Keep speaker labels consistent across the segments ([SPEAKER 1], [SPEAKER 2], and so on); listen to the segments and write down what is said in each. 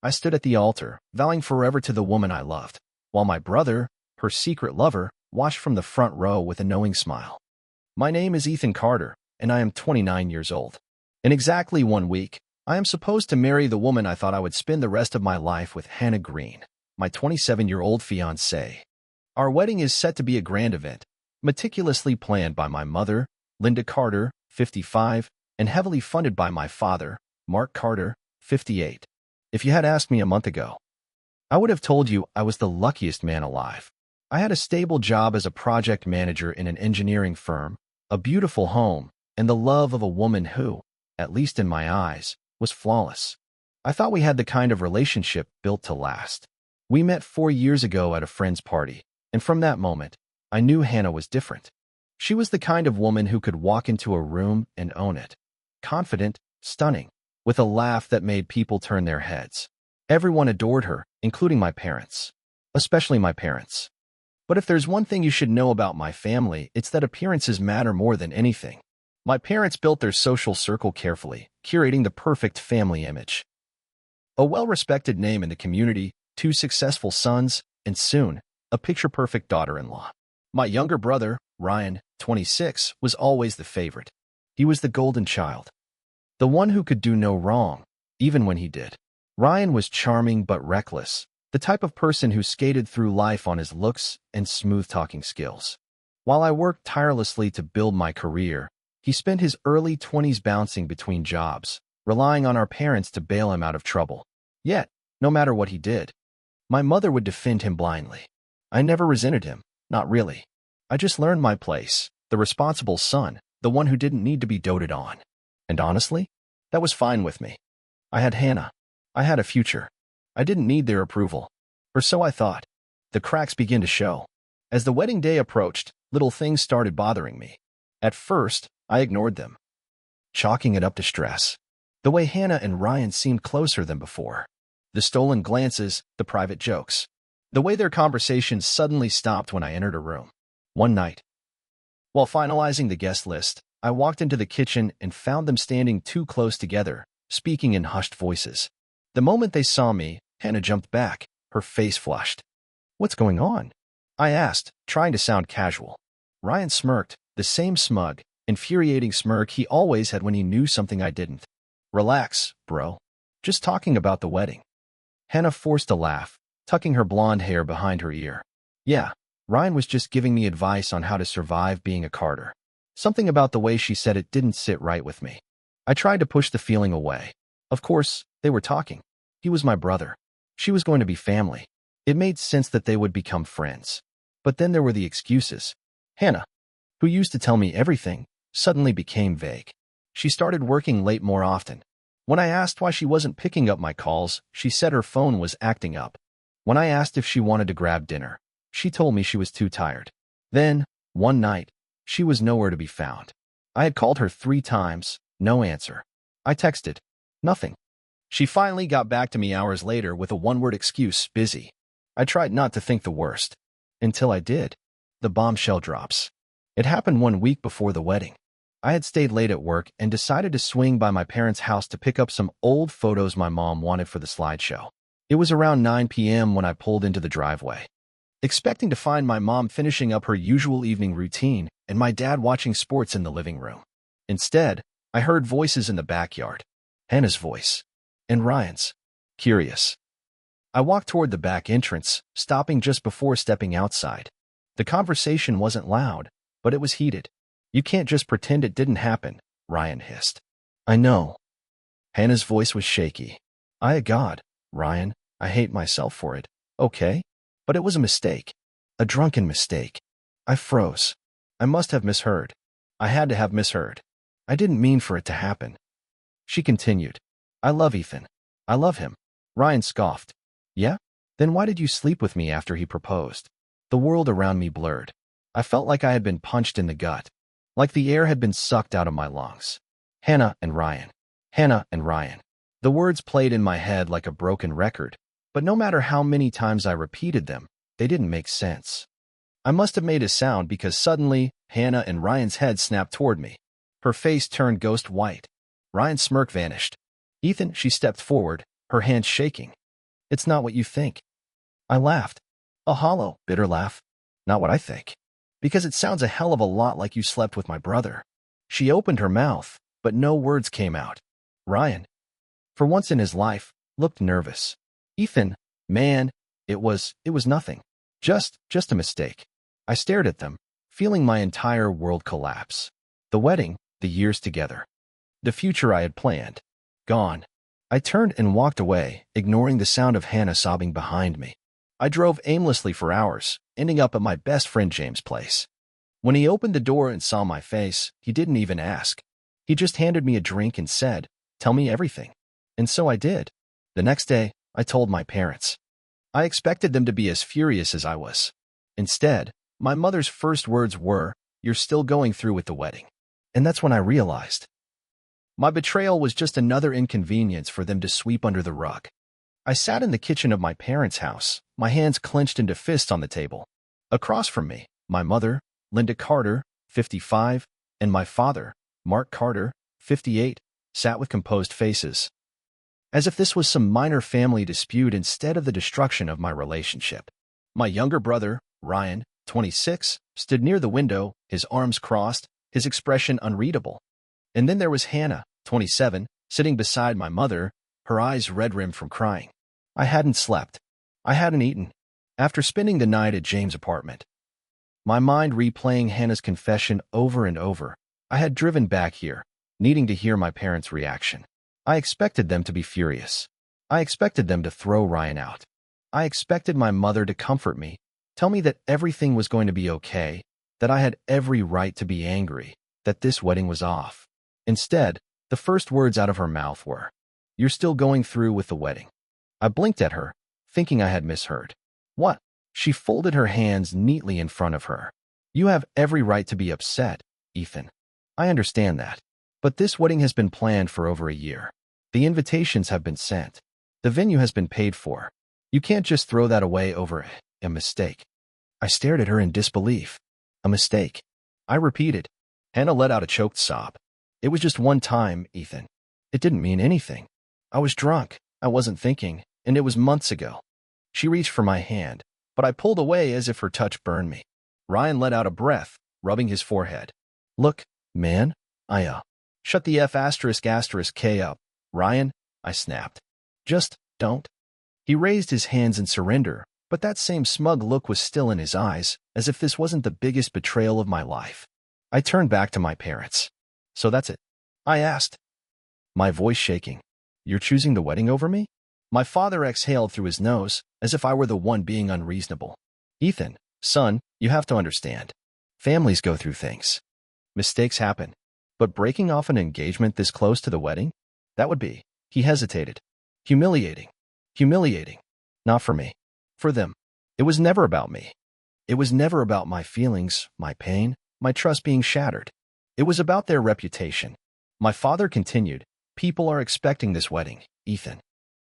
[SPEAKER 1] I stood at the altar, vowing forever to the woman I loved, while my brother, her secret lover, watched from the front row with a knowing smile. My name is Ethan Carter, and I am 29 years old. In exactly 1 week, I am supposed to marry the woman I thought I would spend the rest of my life with, Hannah Green, my 27-year-old fiancée. Our wedding is set to be a grand event, meticulously planned by my mother, Linda Carter, 55, and heavily funded by my father, Mark Carter, 58. If you had asked me a month ago, I would have told you I was the luckiest man alive. I had a stable job as a project manager in an engineering firm, a beautiful home, and the love of a woman who, at least in my eyes, was flawless. I thought we had the kind of relationship built to last. We met 4 years ago at a friend's party, and from that moment, I knew Hannah was different. She was the kind of woman who could walk into a room and own it. Confident, stunning, with a laugh that made people turn their heads. Everyone adored her, including my parents. Especially my parents. But if there's one thing you should know about my family, it's that appearances matter more than anything. My parents built their social circle carefully, curating the perfect family image. A well-respected name in the community, 2 successful sons, and soon, a picture-perfect daughter-in-law. My younger brother, Ryan, 26, was always the favorite. He was the golden child. The one who could do no wrong, even when he did. Ryan was charming but reckless, the type of person who skated through life on his looks and smooth-talking skills. While I worked tirelessly to build my career, he spent his early 20s bouncing between jobs, relying on our parents to bail him out of trouble. Yet, no matter what he did, my mother would defend him blindly. I never resented him, not really. I just learned my place, the responsible son, the one who didn't need to be doted on. And honestly, that was fine with me. I had Hannah. I had a future. I didn't need their approval. Or so I thought. The cracks began to show. As the wedding day approached, little things started bothering me. At first, I ignored them, chalking it up to stress. The way Hannah and Ryan seemed closer than before. The stolen glances, the private jokes. The way their conversations suddenly stopped when I entered a room. One night, while finalizing the guest list, I walked into the kitchen and found them standing too close together, speaking in hushed voices. The moment they saw me, Hannah jumped back, her face flushed. "What's going on?" I asked, trying to sound casual. Ryan smirked, the same smug, infuriating smirk he always had when he knew something I didn't. "Relax, bro. Just talking about the wedding." Hannah forced a laugh, tucking her blonde hair behind her ear. "Yeah, Ryan was just giving me advice on how to survive being a Carter." Something about the way she said it didn't sit right with me. I tried to push the feeling away. Of course, they were talking. He was my brother. She was going to be family. It made sense that they would become friends. But then there were the excuses. Hannah, who used to tell me everything, suddenly became vague. She started working late more often. When I asked why she wasn't picking up my calls, she said her phone was acting up. When I asked if she wanted to grab dinner, she told me she was too tired. Then, one night, she was nowhere to be found. I had called her 3 times, no answer. I texted, nothing. She finally got back to me hours later with a one-word excuse, busy. I tried not to think the worst. Until I did. The bombshell drops. It happened 1 week before the wedding. I had stayed late at work and decided to swing by my parents' house to pick up some old photos my mom wanted for the slideshow. It was around 9 p.m. when I pulled into the driveway, expecting to find my mom finishing up her usual evening routine and my dad watching sports in the living room. Instead, I heard voices in the backyard. Hannah's voice. And Ryan's. Curious. I walked toward the back entrance, stopping just before stepping outside. The conversation wasn't loud, but it was heated. "You can't just pretend it didn't happen," Ryan hissed. "I know." Hannah's voice was shaky. God, Ryan, I hate myself for it, okay? But it was a mistake. A drunken mistake. I froze. I must have misheard. I had to have misheard. I didn't mean for it to happen. She continued. "I love Ethan. I love him." Ryan scoffed. "Yeah? Then why did you sleep with me after he proposed?" The world around me blurred. I felt like I had been punched in the gut. Like the air had been sucked out of my lungs. Hannah and Ryan. Hannah and Ryan. The words played in my head like a broken record, but no matter how many times I repeated them, they didn't make sense. I must have made a sound because suddenly, Hannah and Ryan's head snapped toward me. Her face turned ghost white. Ryan's smirk vanished. "Ethan," she stepped forward, her hands shaking. It's not what you think. I laughed. A hollow, bitter laugh. Not what I think. Because it sounds a hell of a lot like you slept with my brother. She opened her mouth, but no words came out. Ryan, for once in his life, looked nervous. Ethan, man, it was nothing. Just a mistake. I stared at them, feeling my entire world collapse. The wedding, the years together. The future I had planned. Gone. I turned and walked away, ignoring the sound of Hannah sobbing behind me. I drove aimlessly for hours, ending up at my best friend James' place. When he opened the door and saw my face, he didn't even ask. He just handed me a drink and said, "Tell me everything." And so I did. The next day, I told my parents. I expected them to be as furious as I was. Instead, my mother's first words were, "You're still going through with the wedding." And that's when I realized. My betrayal was just another inconvenience for them to sweep under the rug. I sat in the kitchen of my parents' house, my hands clenched into fists on the table. Across from me, my mother, Linda Carter, 55, and my father, Mark Carter, 58, sat with composed faces. As if this was some minor family dispute instead of the destruction of my relationship. My younger brother, Ryan, 26, stood near the window, his arms crossed, his expression unreadable. And then there was Hannah, 27, sitting beside my mother, her eyes red-rimmed from crying. I hadn't slept. I hadn't eaten. After spending the night at James' apartment, my mind replaying Hannah's confession over and over, I had driven back here, needing to hear my parents' reaction. I expected them to be furious. I expected them to throw Ryan out. I expected my mother to comfort me, tell me that everything was going to be okay, that I had every right to be angry, that this wedding was off. Instead, the first words out of her mouth were, "You're still going through with the wedding." I blinked at her, thinking I had misheard. What? She folded her hands neatly in front of her. "You have every right to be upset, Ethan. I understand that. But this wedding has been planned for over a year. The invitations have been sent. The venue has been paid for. You can't just throw that away over a mistake." I stared at her in disbelief. "A mistake?" I repeated. Hannah let out a choked sob. "It was just one time, Ethan. It didn't mean anything. I was drunk. I wasn't thinking, and it was months ago." She reached for my hand, but I pulled away as if her touch burned me. Ryan let out a breath, rubbing his forehead. "Look, man, shut the F***K up, Ryan," I snapped. "Just don't." He raised his hands in surrender, but that same smug look was still in his eyes, as if this wasn't the biggest betrayal of my life. I turned back to my parents. "So that's it?" I asked, my voice shaking. "You're choosing the wedding over me?" My father exhaled through his nose, as if I were the one being unreasonable. "Ethan, son, you have to understand. Families go through things. Mistakes happen. But breaking off an engagement this close to the wedding? That would be," he hesitated, "humiliating. Humiliating. Not for me. For them. It was never about me. It was never about my feelings, my pain, my trust being shattered. It was about their reputation." My father continued, "People are expecting this wedding, Ethan.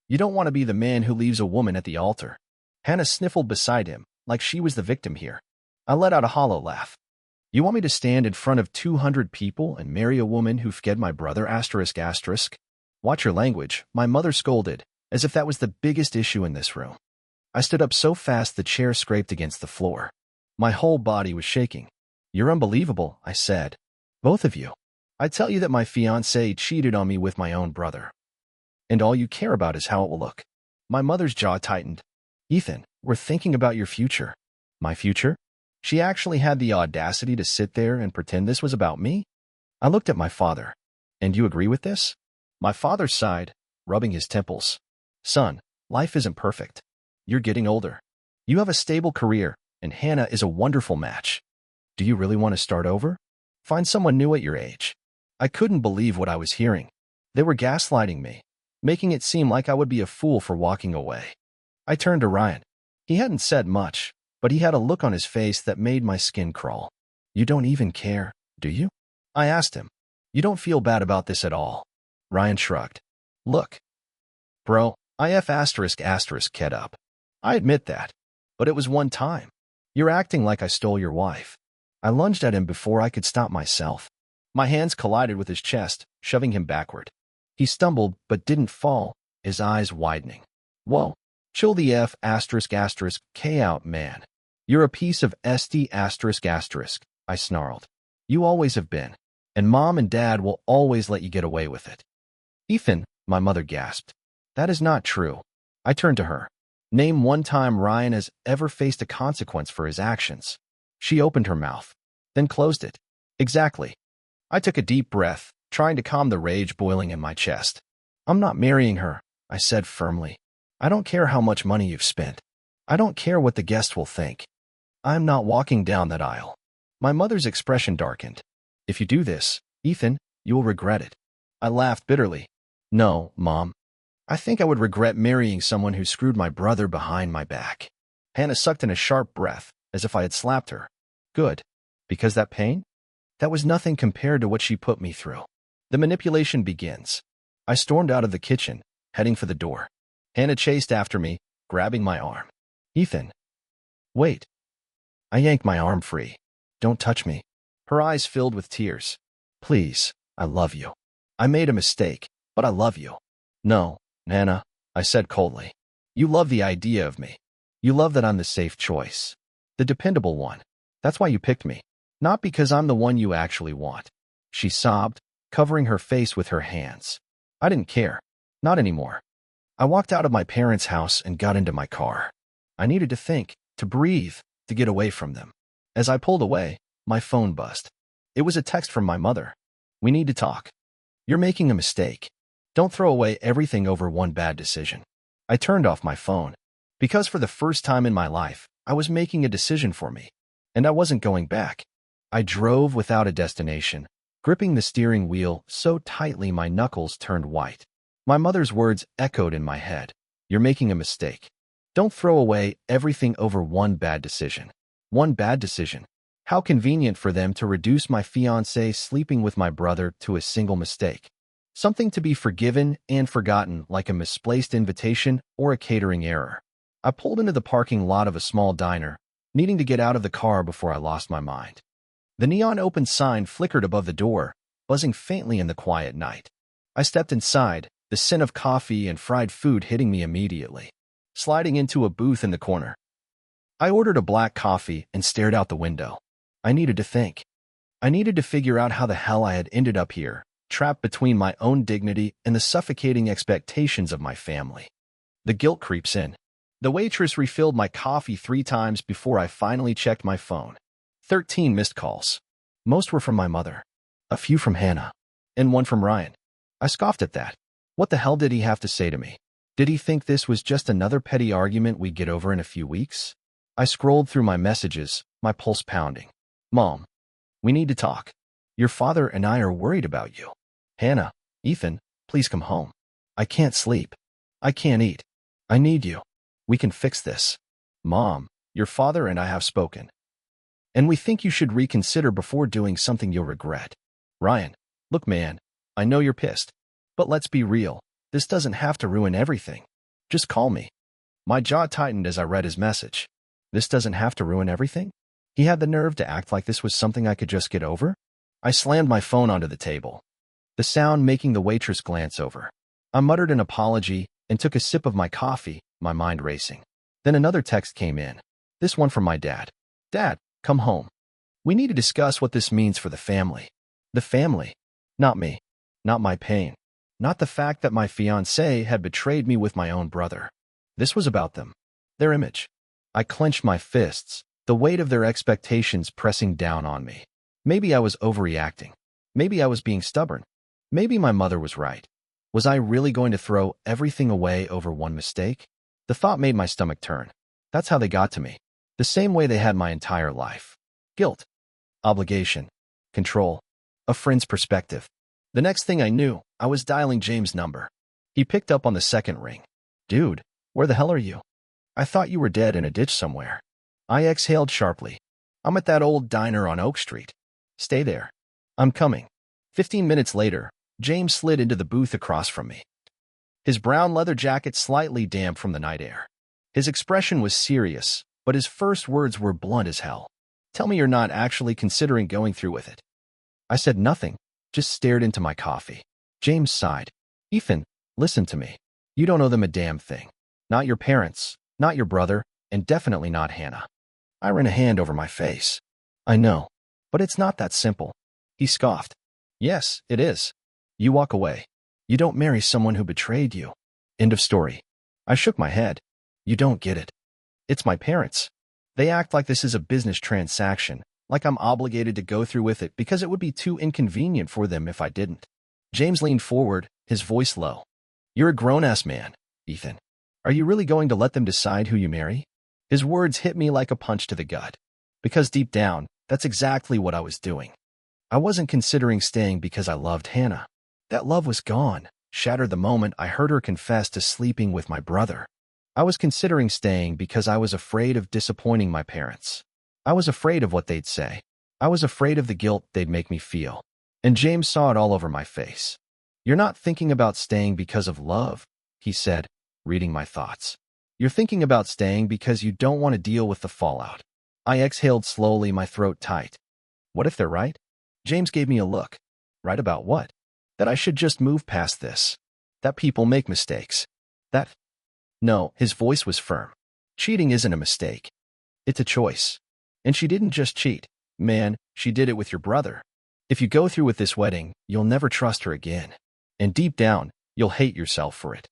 [SPEAKER 1] You don't want to be the man who leaves a woman at the altar." Hannah sniffled beside him, like she was the victim here. I let out a hollow laugh. "You want me to stand in front of 200 people and marry a woman who fed my brother, ***? Watch your language," my mother scolded, as if that was the biggest issue in this room. I stood up so fast the chair scraped against the floor. My whole body was shaking. "You're unbelievable," I said. "Both of you. I tell you that my fiancé cheated on me with my own brother. And all you care about is how it will look." My mother's jaw tightened. "Ethan, we're thinking about your future." "My future?" She actually had the audacity to sit there and pretend this was about me? I looked at my father. "And you agree with this?" My father sighed, rubbing his temples. "Son, life isn't perfect. You're getting older. You have a stable career, and Hannah is a wonderful match. Do you really want to start over? Find someone new at your age." I couldn't believe what I was hearing. They were gaslighting me, making it seem like I would be a fool for walking away. I turned to Ryan. He hadn't said much, but he had a look on his face that made my skin crawl. "You don't even care, do you?" I asked him. "You don't feel bad about this at all?" Ryan shrugged. "Look, bro, ked up. I admit that. But it was one time. You're acting like I stole your wife." I lunged at him before I could stop myself. My hands collided with his chest, shoving him backward. He stumbled but didn't fall, his eyes widening. "Whoa, Chill the F asterisk asterisk K out, man. You're a piece of SD asterisk asterisk, I snarled. You always have been. And Mom and Dad will always let you get away with it. Ethan, my mother gasped. That is not true. I turned to her. Name one time Ryan has ever faced a consequence for his actions. She opened her mouth, then closed it. Exactly. I took a deep breath, trying to calm the rage boiling in my chest. I'm not marrying her, I said firmly. I don't care how much money you've spent. I don't care what the guest will think. I'm not walking down that aisle. My mother's expression darkened. If you do this, Ethan, you will regret it. I laughed bitterly. No, Mom. I think I would regret marrying someone who screwed my brother behind my back. Hannah sucked in a sharp breath, as if I had slapped her. Good. Because that pain? That was nothing compared to what she put me through. The manipulation begins. I stormed out of the kitchen, heading for the door. Hannah chased after me, grabbing my arm. Ethan. Wait. I yanked my arm free. Don't touch me. Her eyes filled with tears. Please, I love you. I made a mistake, but I love you. No, Hannah, I said coldly. You love the idea of me. You love that I'm the safe choice. The dependable one. That's why you picked me. Not because I'm the one you actually want. She sobbed, covering her face with her hands. I didn't care. Not anymore. I walked out of my parents' house and got into my car. I needed to think, to breathe, to get away from them. As I pulled away, my phone buzzed. It was a text from my mother. We need to talk. You're making a mistake. Don't throw away everything over one bad decision. I turned off my phone. Because for the first time in my life, I was making a decision for me. And I wasn't going back. I drove without a destination, gripping the steering wheel so tightly my knuckles turned white. My mother's words echoed in my head. You're making a mistake. Don't throw away everything over one bad decision. One bad decision. How convenient for them to reduce my fiancé sleeping with my brother to a single mistake. Something to be forgiven and forgotten like a misplaced invitation or a catering error. I pulled into the parking lot of a small diner, needing to get out of the car before I lost my mind. The neon open sign flickered above the door, buzzing faintly in the quiet night. I stepped inside, the scent of coffee and fried food hitting me immediately. Sliding into a booth in the corner. I ordered a black coffee and stared out the window. I needed to think. I needed to figure out how the hell I had ended up here, trapped between my own dignity and the suffocating expectations of my family. The guilt creeps in. The waitress refilled my coffee 3 times before I finally checked my phone. 13 missed calls. Most were from my mother. A few from Hannah. And one from Ryan. I scoffed at that. What the hell did he have to say to me? Did he think this was just another petty argument we'd get over in a few weeks? I scrolled through my messages, my pulse pounding. Mom, we need to talk. Your father and I are worried about you. Hannah, Ethan, please come home. I can't sleep. I can't eat. I need you. We can fix this. Mom, your father and I have spoken. And we think you should reconsider before doing something you'll regret. Ryan, look man, I know you're pissed. But let's be real. This doesn't have to ruin everything. Just call me. My jaw tightened as I read his message. This doesn't have to ruin everything? He had the nerve to act like this was something I could just get over? I slammed my phone onto the table, the sound making the waitress glance over. I muttered an apology and took a sip of my coffee, my mind racing. Then another text came in. This one from my dad. Dad, come home. We need to discuss what this means for the family. The family. Not me. Not my pain. Not the fact that my fiancé had betrayed me with my own brother. This was about them. Their image. I clenched my fists, the weight of their expectations pressing down on me. Maybe I was overreacting. Maybe I was being stubborn. Maybe my mother was right. Was I really going to throw everything away over one mistake? The thought made my stomach turn. That's how they got to me. The same way they had my entire life. Guilt. Obligation. Control. A friend's perspective. The next thing I knew, I was dialing James' number. He picked up on the second ring. Dude, where the hell are you? I thought you were dead in a ditch somewhere. I exhaled sharply. I'm at that old diner on Oak Street. Stay there. I'm coming. 15 minutes later, James slid into the booth across from me. His brown leather jacket slightly damp from the night air. His expression was serious, but his first words were blunt as hell. Tell me you're not actually considering going through with it. I said nothing, just stared into my coffee. James sighed. Ethan, listen to me. You don't owe them a damn thing. Not your parents, not your brother, and definitely not Hannah. I ran a hand over my face. I know, but it's not that simple. He scoffed. Yes, it is. You walk away. You don't marry someone who betrayed you. End of story. I shook my head. You don't get it. It's my parents. They act like this is a business transaction, like I'm obligated to go through with it because it would be too inconvenient for them if I didn't. James leaned forward, his voice low. You're a grown-ass man, Ethan. Are you really going to let them decide who you marry? His words hit me like a punch to the gut. Because deep down, that's exactly what I was doing. I wasn't considering staying because I loved Hannah. That love was gone, shattered the moment I heard her confess to sleeping with my brother. I was considering staying because I was afraid of disappointing my parents. I was afraid of what they'd say. I was afraid of the guilt they'd make me feel. And James saw it all over my face. You're not thinking about staying because of love, he said, reading my thoughts. You're thinking about staying because you don't want to deal with the fallout. I exhaled slowly, my throat tight. What if they're right? James gave me a look. Right about what? That I should just move past this. That people make mistakes. That... No, his voice was firm. Cheating isn't a mistake. It's a choice. And she didn't just cheat. Man, she did it with your brother. If you go through with this wedding, you'll never trust her again. And deep down, you'll hate yourself for it.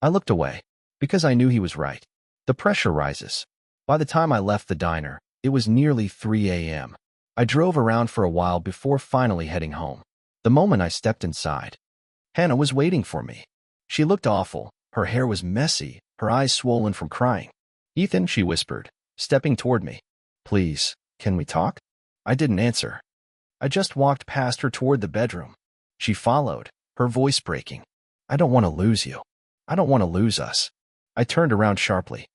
[SPEAKER 1] I looked away, because I knew he was right. The pressure rises. By the time I left the diner, it was nearly 3 a.m. I drove around for a while before finally heading home. The moment I stepped inside, Hannah was waiting for me. She looked awful. Her hair was messy, her eyes swollen from crying. Ethan, she whispered, stepping toward me. Please, can we talk? I didn't answer. I just walked past her toward the bedroom. She followed, her voice breaking. I don't want to lose you. I don't want to lose us. I turned around sharply.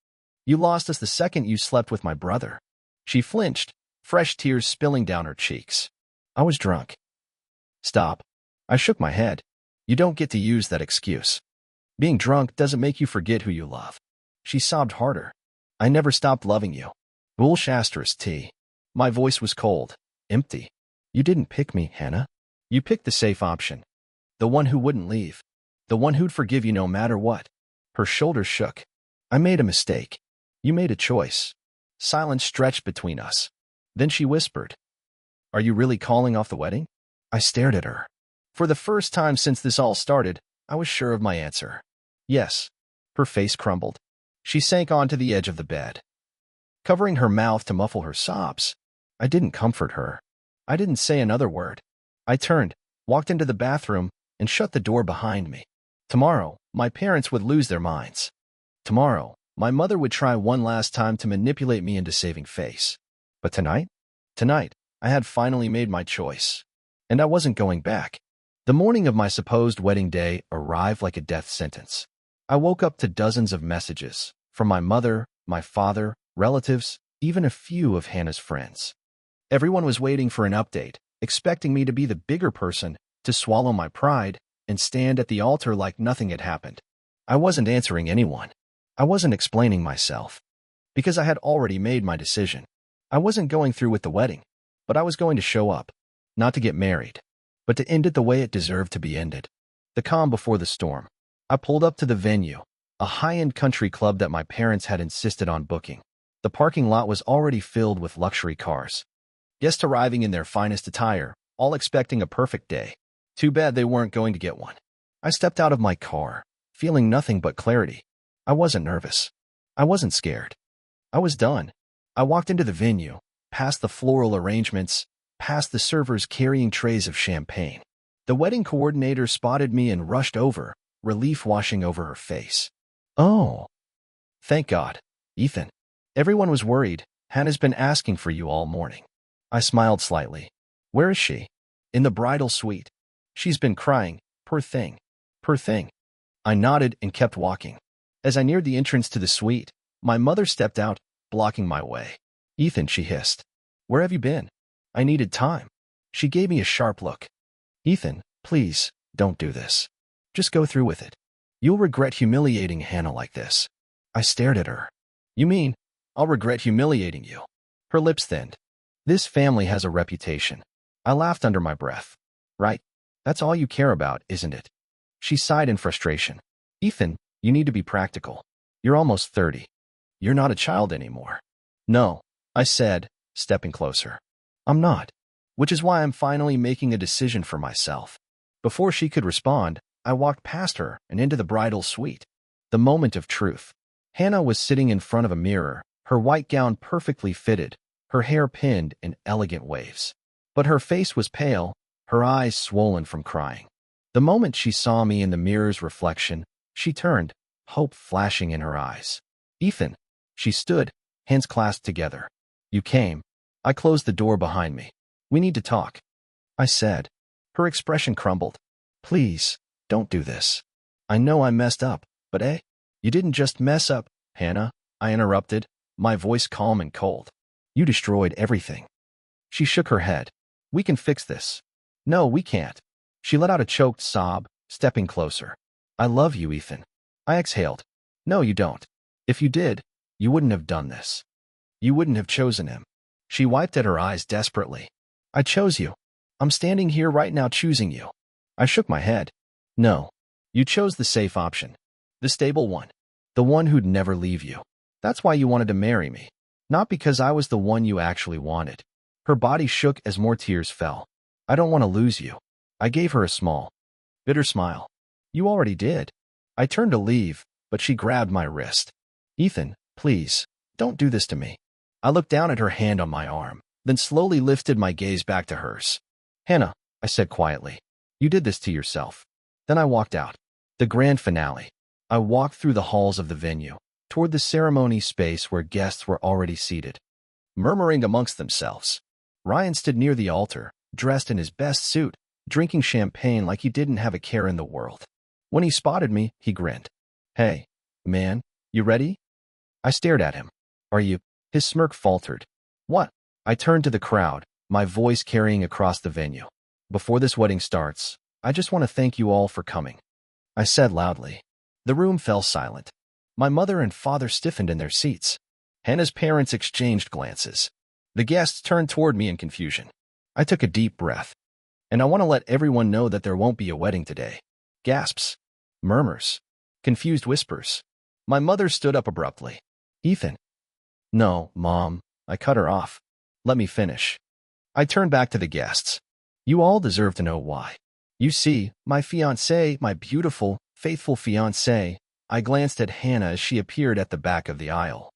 [SPEAKER 1] You lost us the second you slept with my brother. She flinched, fresh tears spilling down her cheeks. I was drunk. Stop. I shook my head. You don't get to use that excuse. Being drunk doesn't make you forget who you love. She sobbed harder. I never stopped loving you. Bullshasters T. My voice was cold, empty. You didn't pick me, Hannah. You picked the safe option. The one who wouldn't leave. The one who'd forgive you no matter what. Her shoulders shook. I made a mistake. You made a choice. Silence stretched between us. Then she whispered, Are you really calling off the wedding? I stared at her. For the first time since this all started, I was sure of my answer. Yes. Her face crumbled. She sank onto the edge of the bed, covering her mouth to muffle her sobs. I didn't comfort her. I didn't say another word. I turned, walked into the bathroom, and shut the door behind me. Tomorrow, my parents would lose their minds. Tomorrow, my mother would try one last time to manipulate me into saving face. But tonight? Tonight, I had finally made my choice. And I wasn't going back. The morning of my supposed wedding day arrived like a death sentence. I woke up to dozens of messages from my mother, my father, relatives, even a few of Hannah's friends. Everyone was waiting for an update, expecting me to be the bigger person, to swallow my pride, and stand at the altar like nothing had happened. I wasn't answering anyone. I wasn't explaining myself. Because I had already made my decision. I wasn't going through with the wedding, but I was going to show up. Not to get married, but to end it the way it deserved to be ended. The calm before the storm. I pulled up to the venue, a high-end country club that my parents had insisted on booking. The parking lot was already filled with luxury cars. Guests arriving in their finest attire, all expecting a perfect day. Too bad they weren't going to get one. I stepped out of my car, feeling nothing but clarity. I wasn't nervous. I wasn't scared. I was done. I walked into the venue, past the floral arrangements, past the servers carrying trays of champagne. The wedding coordinator spotted me and rushed over, relief washing over her face. Oh. Thank God. Ethan. Everyone was worried. Hannah's been asking for you all morning. I smiled slightly. Where is she? In the bridal suite. She's been crying. Poor thing. Poor thing. I nodded and kept walking. As I neared the entrance to the suite, my mother stepped out, blocking my way. Ethan, she hissed. Where have you been? I needed time. She gave me a sharp look. Ethan, please, don't do this. Just go through with it. You'll regret humiliating Hannah like this. I stared at her. You mean, I'll regret humiliating you? Her lips thinned. This family has a reputation. I laughed under my breath. Right. That's all you care about, isn't it? She sighed in frustration. Ethan, you need to be practical. You're almost 30. You're not a child anymore. No, I said, stepping closer. I'm not. Which is why I'm finally making a decision for myself. Before she could respond, I walked past her and into the bridal suite. The moment of truth. Hannah was sitting in front of a mirror, her white gown perfectly fitted, her hair pinned in elegant waves. But her face was pale, her eyes swollen from crying. The moment she saw me in the mirror's reflection, she turned, hope flashing in her eyes. Ethan. She stood, hands clasped together. You came. I closed the door behind me. We need to talk. I said. Her expression crumbled. Please, don't do this. I know I messed up, but you didn't just mess up, Hannah, I interrupted, my voice calm and cold. You destroyed everything. She shook her head. We can fix this. No, we can't. She let out a choked sob, stepping closer. I love you, Ethan. I exhaled. No, you don't. If you did, you wouldn't have done this. You wouldn't have chosen him. She wiped at her eyes desperately. I chose you. I'm standing here right now choosing you. I shook my head. No. You chose the safe option. The stable one. The one who'd never leave you. That's why you wanted to marry me. Not because I was the one you actually wanted. Her body shook as more tears fell. I don't want to lose you. I gave her a small, bitter smile. You already did. I turned to leave, but she grabbed my wrist. Ethan, please, don't do this to me. I looked down at her hand on my arm, then slowly lifted my gaze back to hers. Hannah, I said quietly, you did this to yourself. Then I walked out. The grand finale. I walked through the halls of the venue, toward the ceremony space where guests were already seated, murmuring amongst themselves. Ryan stood near the altar, dressed in his best suit, drinking champagne like he didn't have a care in the world. When he spotted me, he grinned. Hey, man, you ready? I stared at him. Are you? His smirk faltered. What? I turned to the crowd, my voice carrying across the venue. Before this wedding starts, I just want to thank you all for coming. I said loudly. The room fell silent. My mother and father stiffened in their seats. Hannah's parents exchanged glances. The guests turned toward me in confusion. I took a deep breath. And I want to let everyone know that there won't be a wedding today. Gasps. Murmurs. Confused whispers. My mother stood up abruptly. Ethan. No, Mom. I cut her off. Let me finish. I turned back to the guests. You all deserve to know why. You see, my fiancée, my beautiful, faithful fiancée, I glanced at Hannah as she appeared at the back of the aisle.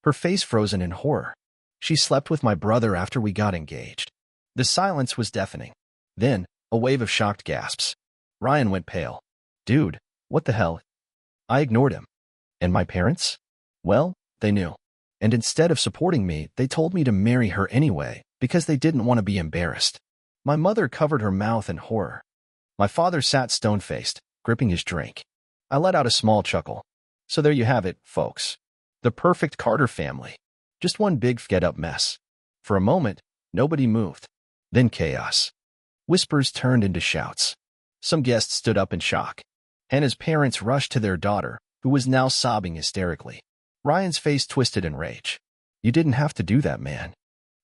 [SPEAKER 1] Her face frozen in horror. She slept with my brother after we got engaged. The silence was deafening. Then, a wave of shocked gasps. Ryan went pale. Dude, what the hell? I ignored him. And my parents? Well, they knew. And instead of supporting me, they told me to marry her anyway, because they didn't want to be embarrassed. My mother covered her mouth in horror. My father sat stone-faced, gripping his drink. I let out a small chuckle. So there you have it, folks. The perfect Carter family. Just one big fed-up mess. For a moment, nobody moved. Then chaos. Whispers turned into shouts. Some guests stood up in shock. Hannah's parents rushed to their daughter, who was now sobbing hysterically. Ryan's face twisted in rage. You didn't have to do that, man.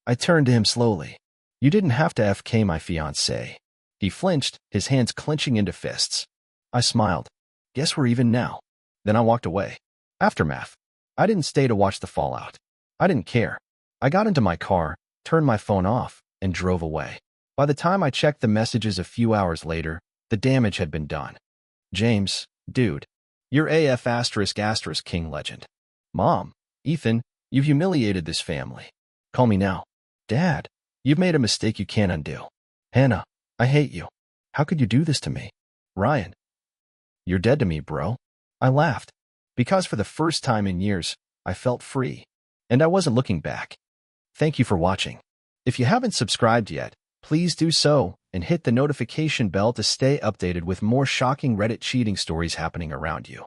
[SPEAKER 1] I turned to him slowly. You didn't have to FK my fiancée. He flinched, his hands clenching into fists. I smiled. Guess we're even now. Then I walked away. Aftermath. I didn't stay to watch the fallout. I didn't care. I got into my car, turned my phone off, and drove away. By the time I checked the messages a few hours later, the damage had been done. James, dude. You're AF *** King legend. Mom, Ethan, you've humiliated this family. Call me now. Dad, you've made a mistake you can't undo. Hannah, I hate you. How could you do this to me? Ryan, you're dead to me, bro. I laughed. Because for the first time in years, I felt free. And I wasn't looking back. Thank you for watching. If you haven't subscribed yet, please do so and hit the notification bell to stay updated with more shocking Reddit cheating stories happening around you.